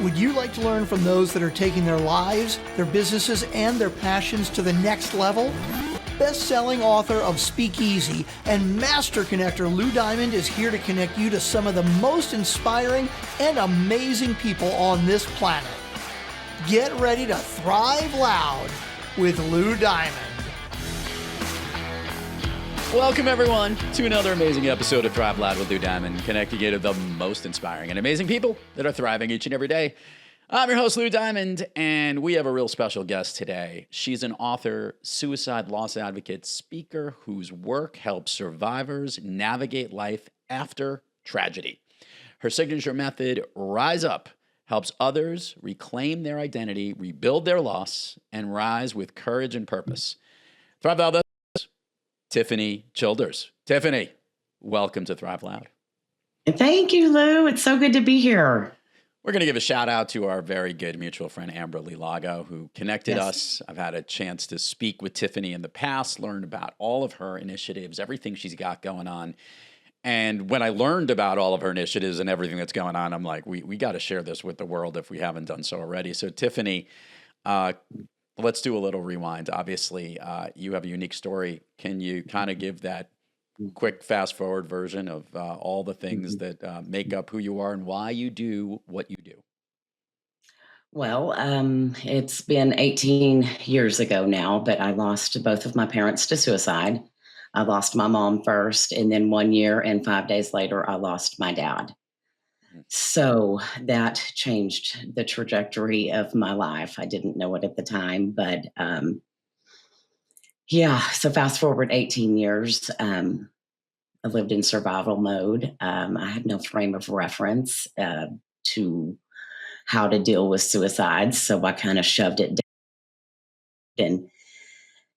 Would you like to learn from those that are taking their lives, their businesses, and their passions to the next level? Best-selling author of Speakeasy and master connector Lou Diamond is here to connect you to some of the most inspiring and amazing people on this planet. Get ready to thrive loud with Lou Diamond. Welcome, everyone, to another amazing episode of Thrive Loud with Lou Diamond, connecting you to the most inspiring and amazing people that are thriving each and every day. I'm your host, Lou Diamond, and we have a real special guest today. She's an author, suicide loss advocate, speaker whose work helps survivors navigate life after tragedy. Her signature method, Rise Up, helps others reclaim their identity, rebuild their loss, and rise with courage and purpose. Thrive Loud, Tiffaney Childers. Tiffaney, welcome to Thrive Loud. Thank you, Lou. It's so good to be here. We're going to give a shout out to our very good mutual friend, Amber Lilago, who connected us. I've had a chance to speak with Tiffaney in the past, learned about all of her initiatives, everything she's got going on. And when I learned about all of her initiatives and everything that's going on, I'm like, we got to share this with the world if we haven't done so already. So Tiffaney, let's do a little rewind. Obviously, you have a unique story. Can you kind of give that quick fast forward version of all the things that make up who you are and why you do what you do? Well, it's been 18 years ago now, but I lost both of my parents to suicide. I lost my mom first, and then 1 year and 5 days later, I lost my dad. So that changed the trajectory of my life. I didn't know it at the time, but so fast forward 18 years, I lived in survival mode. I had no frame of reference to how to deal with suicide, so I kind of shoved it down. And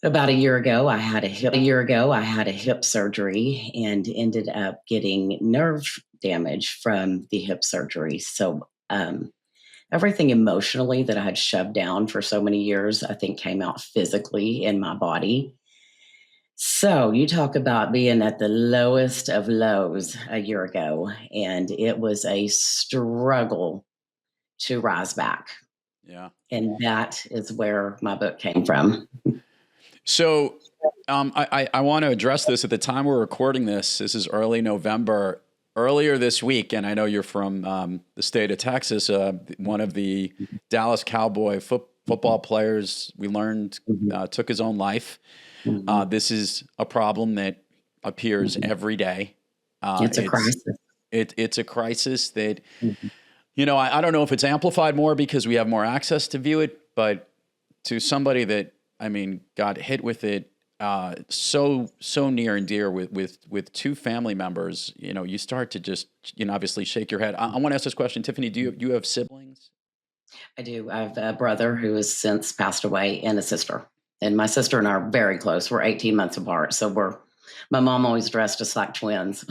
about a year ago, I had a hip surgery and ended up getting nerve damage from the hip surgery. So everything emotionally that I had shoved down for so many years, I think came out physically in my body. So you talk about being at the lowest of lows a year ago, and it was a struggle to rise back. Yeah. And that is where my book came from. So I want to address this at the time we're recording this. This is early November. Earlier this week, and I know you're from the state of Texas, one of the Dallas Cowboy football players we learned took his own life. This is a problem that appears every day. It's a crisis. It's a crisis that, I don't know if it's amplified more because we have more access to view it, but to somebody that, got hit with it so near and dear with two family members, you start to just, obviously shake your head. I want to ask this question, Tiffaney, do you have siblings? I do. I have a brother who has since passed away and a sister. And my sister and I are very close. We're 18 months apart. So my mom always dressed us like twins.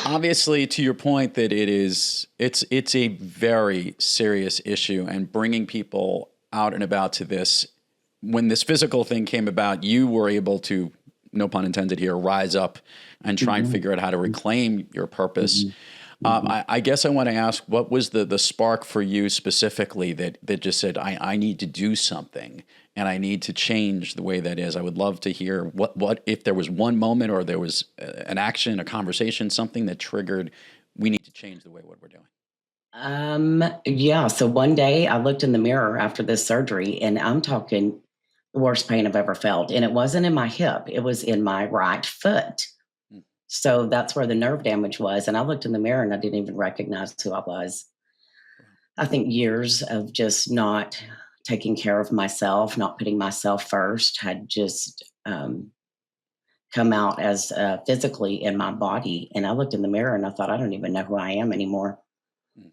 Obviously, to your point that it's a very serious issue, and bringing people out and about to this. When this physical thing came about, you were able to, no pun intended here, rise up and try and figure out how to reclaim your purpose. I guess I want to ask, what was the spark for you specifically that just said, I need to do something and I need to change the way that is? I would love to hear what if there was one moment or there was an action, a conversation, something that triggered, we need to change the way what we're doing. So one day I looked in the mirror after this surgery, and I'm talking the worst pain I've ever felt. And it wasn't in my hip, it was in my right foot. So that's where the nerve damage was. And I looked in the mirror and I didn't even recognize who I was. I think years of just not taking care of myself, not putting myself first, had just come out as physically in my body. And I looked in the mirror and I thought, I don't even know who I am anymore.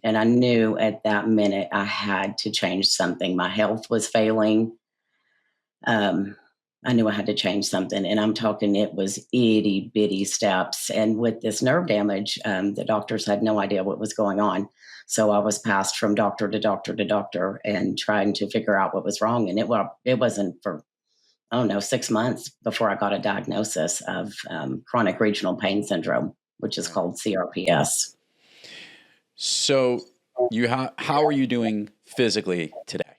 And I knew at that minute I had to change something. My health was failing. I knew I had to change something, and I'm talking, it was itty bitty steps. And with this nerve damage, the doctors had no idea what was going on. So I was passed from doctor to doctor to doctor and trying to figure out what was wrong. And it wasn't for, 6 months before I got a diagnosis of chronic regional pain syndrome, which is called CRPS. So how are you doing physically today?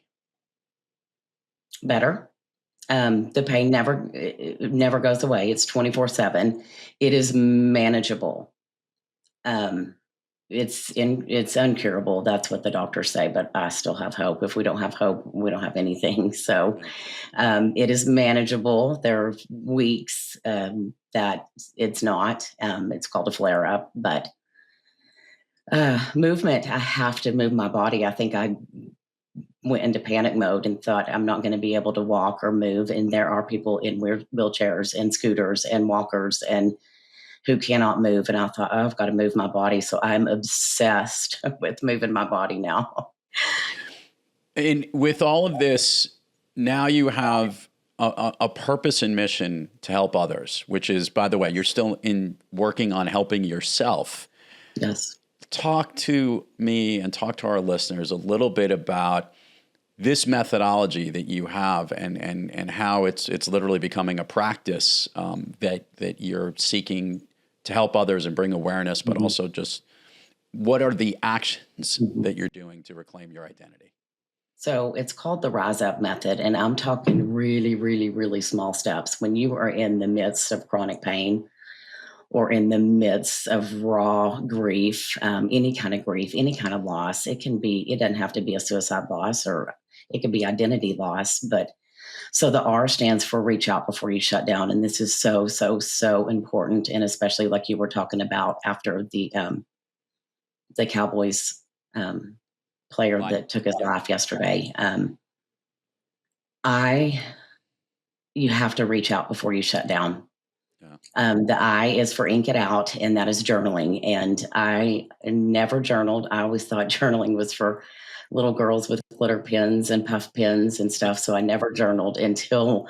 Better. The pain it never goes away. It's 24/7. It is manageable. Um, it's uncurable. That's what the doctors say, but I still have hope. If we don't have hope, we don't have anything. So it is manageable. There are weeks that it's not. It's called a flare up, but movement. I have to move my body. I think I went into panic mode and thought I'm not going to be able to walk or move. And there are people in wheelchairs and scooters and walkers and who cannot move. And I thought, oh, I've got to move my body. So I'm obsessed with moving my body now. And with all of this, now you have a purpose and mission to help others, which is, by the way, you're still working on helping yourself. Yes. Talk to me and talk to our listeners a little bit about this methodology that you have and how it's literally becoming a practice that you're seeking to help others and bring awareness, but also just what are the actions that you're doing to reclaim your identity? So it's called the R.I.S.E method, and I'm talking really, really, really small steps. When you are in the midst of chronic pain or in the midst of raw grief, any kind of grief, any kind of loss, it doesn't have to be a suicide loss, or it could be identity loss. But so the R stands for reach out before you shut down. And this is so, so, so important. And especially like you were talking about after the Cowboys player that took his life yesterday. You have to reach out before you shut down. Yeah. The I is for ink it out, and that is journaling. And I never journaled. I always thought journaling was for little girls with glitter pens and puff pens and stuff. So I never journaled until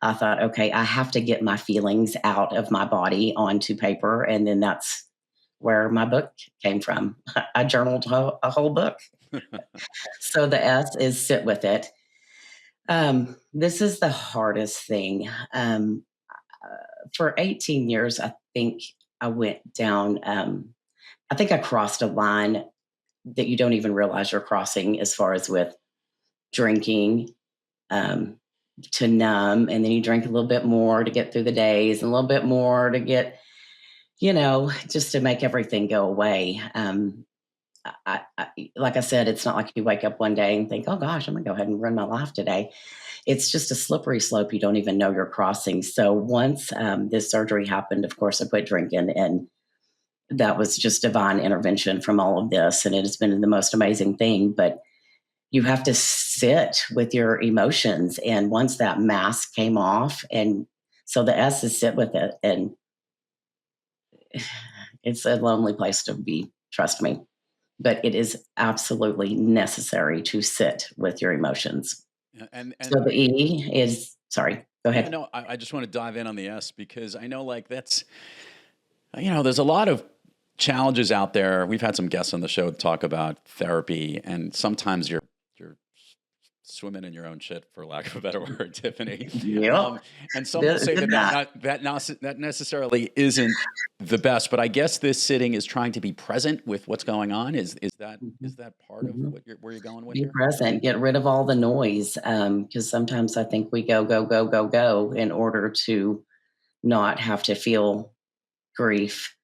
I thought, okay, I have to get my feelings out of my body onto paper. And then that's where my book came from. I journaled a whole book. So the S is sit with it. This is the hardest thing. For 18 years, I think I went down, I think I crossed a line that you don't even realize you're crossing, as far as with drinking to numb. And then you drink a little bit more to get through the days, and a little bit more to get, just to make everything go away. Like I said, it's not like you wake up one day and think, oh gosh, I'm gonna go ahead and run my life today. It's just a slippery slope you don't even know you're crossing. So once this surgery happened, of course, I quit drinking, and that was just divine intervention from all of this. And it has been the most amazing thing. But you have to sit with your emotions. And once that mask came off, and so the S is sit with it, and it's a lonely place to be, trust me. But it is absolutely necessary to sit with your emotions. And so the E is, sorry, go ahead. No, I just want to dive in on the S, because I know that's, there's a lot of challenges out there. We've had some guests on the show talk about therapy, and sometimes you're swimming in your own shit, for lack of a better word, Tiffany. Yeah. And some will say that necessarily isn't the best, but I guess this sitting is trying to be present with what's going on. Is that part of where you're going with? Be present, get rid of all the noise. Because sometimes I think we go in order to not have to feel grief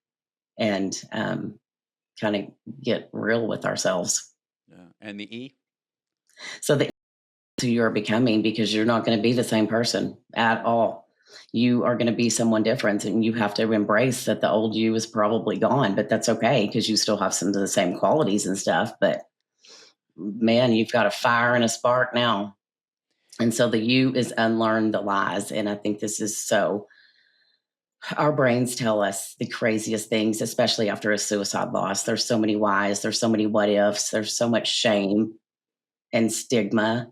and kind of get real with ourselves. Yeah. And the E? So the who you are becoming, because you're not going to be the same person at all. You are going to be someone different, and you have to embrace that the old you is probably gone, but that's okay, because you still have some of the same qualities and stuff. But man, you've got a fire and a spark now. And so the U is unlearn the lies. And I think this is so, our brains tell us the craziest things, especially after a suicide loss. There's so many whys, there's so many what ifs, there's so much shame and stigma.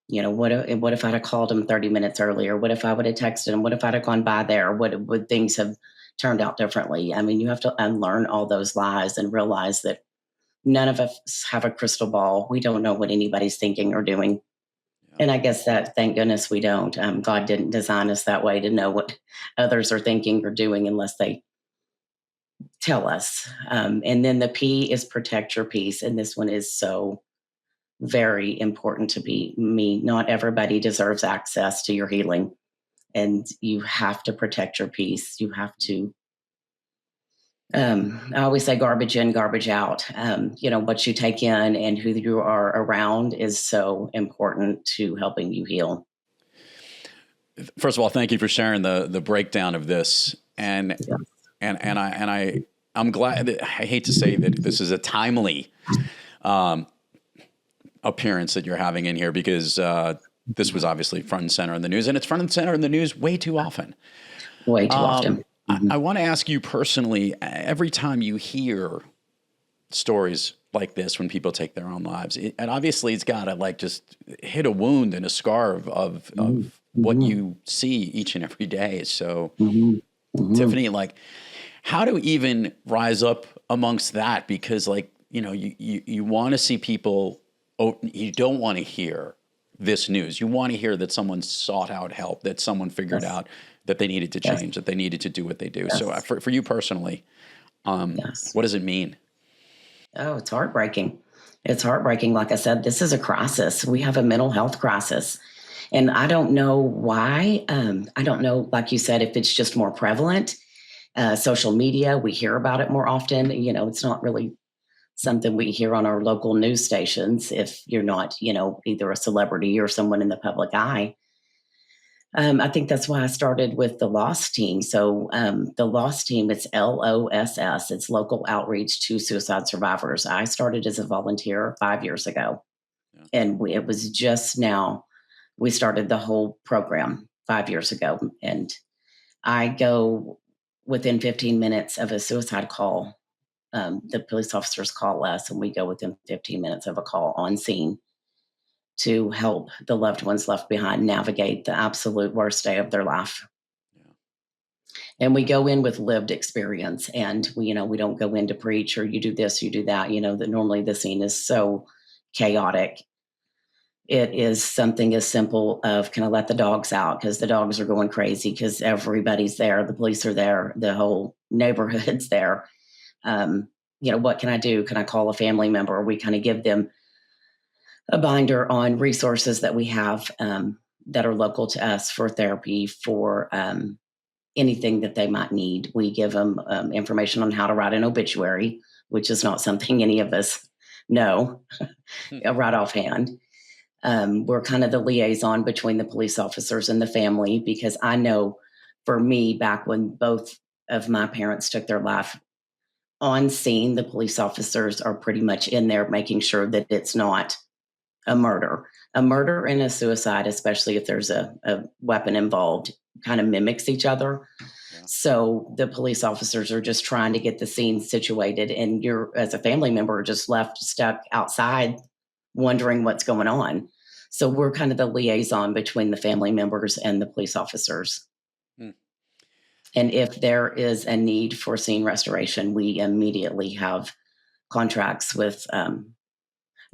What if I'd have called him 30 minutes earlier? What if I would have texted him? What if I'd have gone by there? What would things have turned out differently? I mean, you have to unlearn all those lies and realize that none of us have a crystal ball. We don't know what anybody's thinking or doing. Yeah. And I guess that, thank goodness we don't. God didn't design us that way to know what others are thinking or doing, unless they tell us. And then the P is protect your peace. And this one is so very important to me. Not everybody deserves access to your healing, and you have to protect your peace. You have to. I always say garbage in, garbage out. What you take in and who you are around is so important to helping you heal. First of all, thank you for sharing the breakdown of this, and I'm glad that, I hate to say that this is a timely appearance that you're having in here, because this was obviously front and center in the news, and it's front and center in the news way too often. Way too often. Mm-hmm. I want to ask you personally, every time you hear stories like this, when people take their own lives, and obviously it's got to just hit a wound and a scar of what you see each and every day. So Tiffany, how to even rise up amongst that? Because you want to see people, you don't want to hear this news. You want to hear that someone sought out help, that someone figured out that they needed to change, that they needed to do what they do. So for you personally, what does it mean? Oh, it's heartbreaking. It's heartbreaking. Like I said, this is a crisis. We have a mental health crisis. And I don't know why. I don't know, like you said, if it's just more prevalent. Social media, we hear about it more often. It's not really something we hear on our local news stations if you're not, either a celebrity or someone in the public eye. I think that's why I started with the LOSS team. So the LOSS team, it's LOSS. It's Local Outreach to Suicide Survivors. I started as a volunteer 5 years ago. Yeah. And it was just now we started the whole program 5 years ago. And I go within 15 minutes of a suicide call. The police officers call us, and we go within 15 minutes of a call on scene to help the loved ones left behind navigate the absolute worst day of their life. Yeah. And we go in with lived experience, and we don't go in to preach or you do this, you do that. That normally the scene is so chaotic. It is something as simple of, can I let the dogs out? Because the dogs are going crazy because everybody's there. The police are there. The whole neighborhood's there. What can I do? Can I call a family member? We kind of give them a binder on resources that we have that are local to us for therapy, for anything that they might need. We give them information on how to write an obituary, which is not something any of us know right offhand. We're kind of the liaison between the police officers and the family, because I know for me, back when both of my parents took their life, on scene, the police officers are pretty much in there making sure that it's not a murder and a suicide, especially if there's a weapon involved, kind of mimics each other. Yeah. So the police officers are just trying to get the scene situated, and you're, as a family member, just left stuck outside wondering what's going on. So we're kind of the liaison between the family members and the police officers. Hmm. And if there is a need for scene restoration, we immediately have contracts with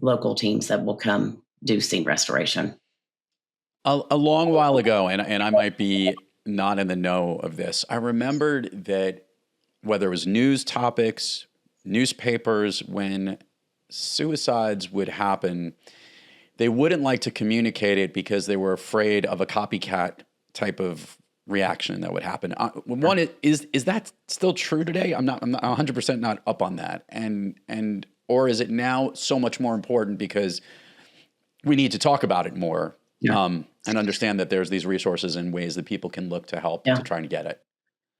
local teams that will come do scene restoration. A long while ago, and I might be not in the know of this, I remembered that whether it was news topics, newspapers, when suicides would happen, they wouldn't like to communicate it because they were afraid of a copycat type of reaction that would happen. One is that still true today? I'm not 100% not up on that. And or is it now so much more important because we need to talk about it more, and understand that there's these resources and ways that people can look to help to try and get it?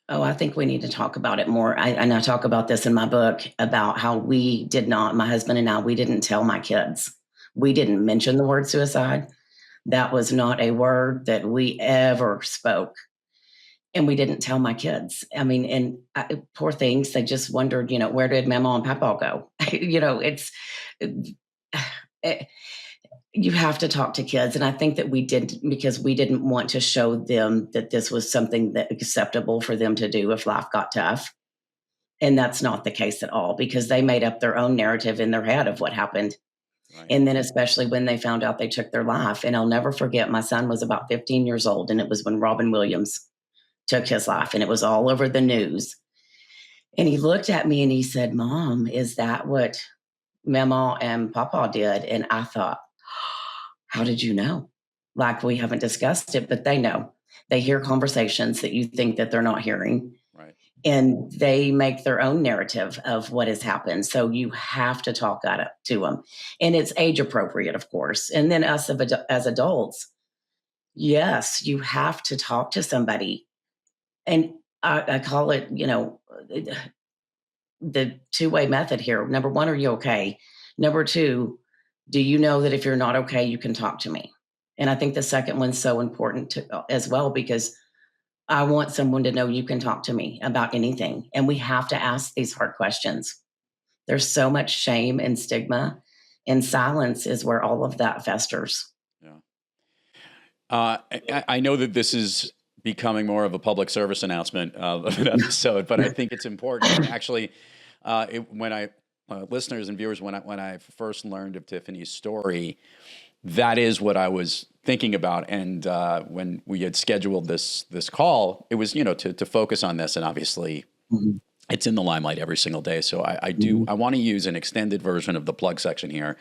Oh, I think we need to talk about it more. And I talk about this in my book about how we did not, my husband and I, we didn't tell my kids. We didn't mention the word suicide. That was not a word that we ever spoke. And we didn't tell my kids. I mean, and poor things, they just wondered, where did Mama and Papa go? You have to talk to kids. And I think that we did, because we didn't want to show them that this was something that acceptable for them to do if life got tough. And that's not the case at all, because they made up their own narrative in their head of what happened. Right. And then especially when they found out they took their life. And I'll never forget, my son was about 15 years old, and it was when Robin Williams took his life, and it was all over the news. And he looked at me and he said, Mom, is that what Mama and Papa did? And I thought, how did you know? Like, we haven't discussed it, but they know. They hear conversations that you think that they're not hearing, Right. and they make their own narrative of what has happened. So you have to talk to them, and it's age appropriate, of course. And then us as adults, yes, you have to talk to somebody, and I call it, the two-way method here. Number one, are you okay? Number two, do you know that if you're not okay, you can talk to me? And I think the second one's so important as well, because I want someone to know you can talk to me about anything. And we have to ask these hard questions. There's so much shame and stigma, and silence is where all of that festers. Yeah. I know that this is becoming more of a public service announcement of an episode, but I think it's important. And actually, when I listeners and viewers, when I first learned of Tiffany's story, that is what I was thinking about. And when we had scheduled this call, it was to focus on this, and obviously. Mhm. It's in the limelight every single day. So I want to use an extended version of the plug section here.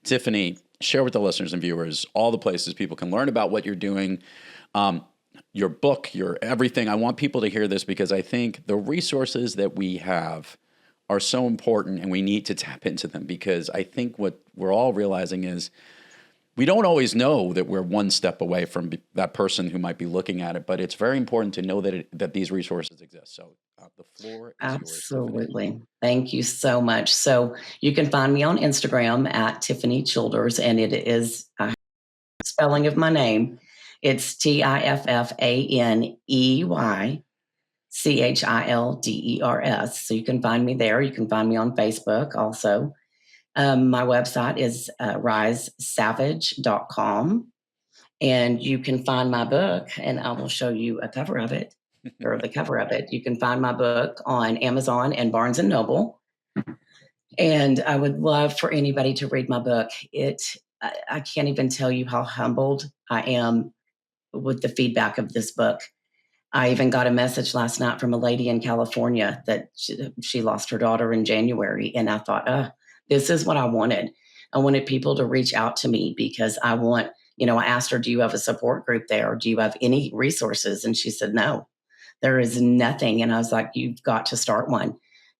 Tiffany, share with the listeners and viewers all the places people can learn about what you're doing, your book, your everything. I want people to hear this because I think the resources that we have are so important, and we need to tap into them, because I think what we're all realizing is we don't always know that we're one step away from that person who might be looking at it, but it's very important to know that these resources exist. So the floor is yours, Tiffany. Absolutely. Thank you so much. So you can find me on Instagram at Tiffaney Childers, and it is spelling of my name. It's TIFFANEY CHILDERS. So you can find me there. You can find me on Facebook also. My website is risesavage.com. And you can find my book, and I will show you a cover of it, or the cover of it. You can find my book on Amazon and Barnes and Noble. And I would love for anybody to read my book. I can't even tell you how humbled I am with the feedback of this book. I even got a message last night from a lady in California that she lost her daughter in January. And I thought, this is what I wanted. I wanted people to reach out to me, because I asked her, do you have a support group there? Do you have any resources? And she said, no, there is nothing. And I was like, you've got to start one.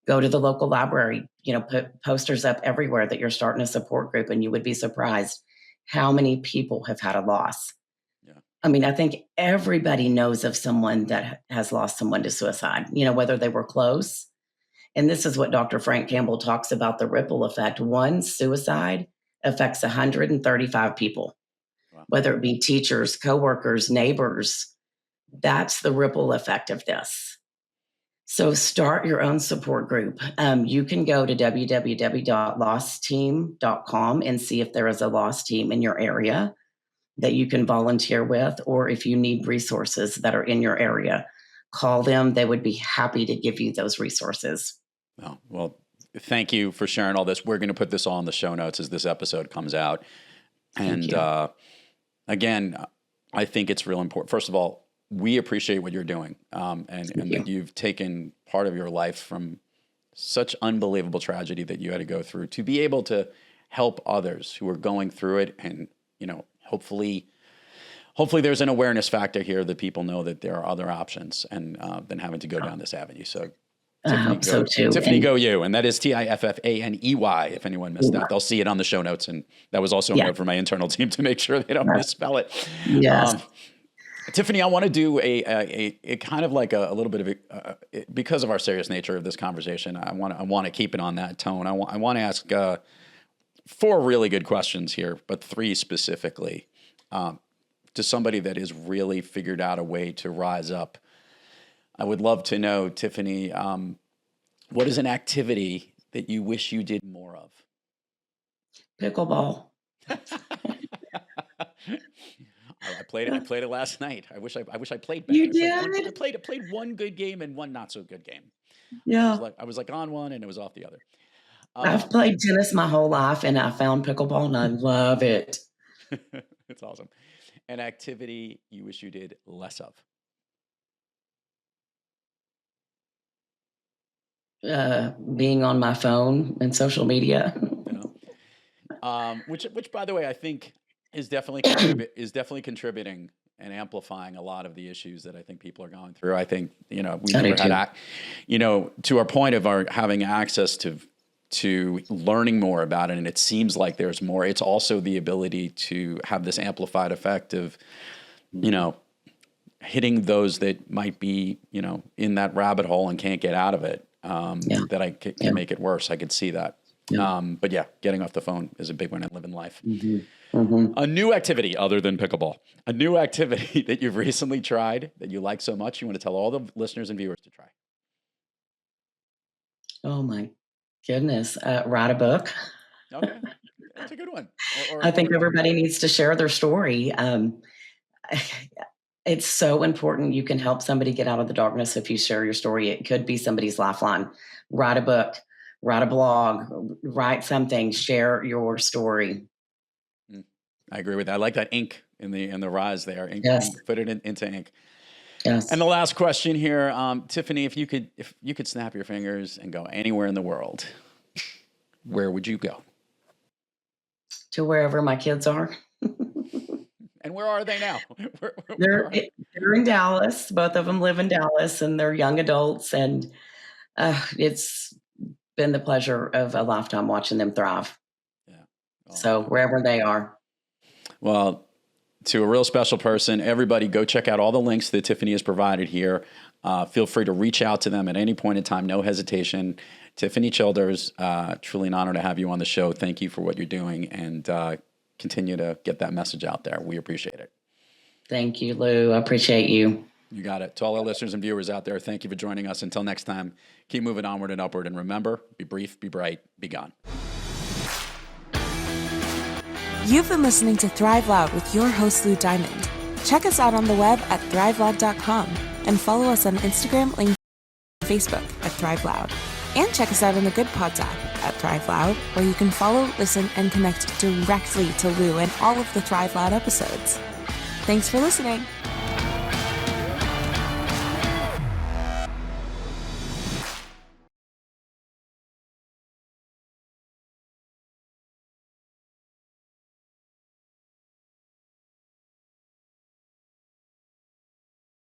Go to the local library, put posters up everywhere that you're starting a support group, and you would be surprised how many people have had a loss. Yeah. I mean, I think everybody knows of someone that has lost someone to suicide, whether they were close. And this is what Dr. Frank Campbell talks about, the ripple effect. One suicide affects 135 people, Wow. whether it be teachers, coworkers, neighbors. That's the ripple effect of this. So start your own support group. You can go to www.lostteam.com and see if there is a lost team in your area that you can volunteer with, or if you need resources that are in your area, call them. They would be happy to give you those resources. Oh, well, thank you for sharing all this. We're going to put this all in the show notes as this episode comes out. And again, I think it's real important. First of all, we appreciate what you're doing, and that you've taken part of your life from such unbelievable tragedy that you had to go through to be able to help others who are going through it. And, hopefully there's an awareness factor here that people know that there are other options, and than having to go down this avenue. So Tiffany, go you. And that is TIFFANEY, if anyone missed that. They'll see it on the show notes. And that was also a note for my internal team to make sure they don't misspell it. Yes. Tiffany, I want to do a kind of like a little bit of because of our serious nature of this conversation, I want to keep it on that tone. I want to ask 4 really good questions here, but 3 specifically, to somebody that has really figured out a way to rise up. I would love to know, Tiffany, what is an activity that you wish you did more of? Pickleball. I played it last night. I wish I played better. You did? I played one good game and one not so good game. Yeah. I was like on one and it was off the other. I've played tennis my whole life, and I found pickleball, and I love it. It's awesome. An activity you wish you did less of? being on my phone and social media. Which by the way, I think is definitely contributing and amplifying a lot of the issues that I think people are going through. I think we I never do had, to our point of our having access to learning more about it, and it seems like there's more. It's also the ability to have this amplified effect of, hitting those that might be, in that rabbit hole and can't get out of it. That I can make it worse. I could see that. But yeah, getting off the phone is a big one and living life. A new activity other than pickleball, a new activity that you've recently tried that you like so much, you want to tell all the listeners and viewers to try. Oh my goodness. Write a book. Okay. That's a good one. I think everybody needs to share their story. It's so important. You can help somebody get out of the darkness if you share your story. It could be somebody's lifeline. Write a book, write a blog, write something, share your story. I agree with that. I like that ink in the R.I.S.E there. Ink, yes. Put it into ink. Yes. And the last question here, Tiffany, if you could snap your fingers and go anywhere in the world, where would you go? To wherever my kids are. And where are they now? They're in Dallas. Both of them live in Dallas, and they're young adults. And it's been the pleasure of a lifetime watching them thrive. Yeah. So wherever they are. Well, to a real special person, everybody go check out all the links that Tiffany has provided here. Feel free to reach out to them at any point in time. No hesitation. Tiffaney Childers, truly an honor to have you on the show. Thank you for what you're doing, and continue to get that message out there. We appreciate it. Thank you, Lou. I appreciate you. You got it. To all our listeners and viewers out there, thank you for joining us. Until next time, keep moving onward and upward. And remember, be brief, be bright, be gone. You've been listening to Thrive Loud with your host, Lou Diamond. Check us out on the web at thriveloud.com and follow us on Instagram, LinkedIn, and Facebook at Thrive Loud. And check us out on the Good Pods app at Thrive Loud, where you can follow, listen, and connect directly to Lou and all of the Thrive Loud episodes. Thanks for listening.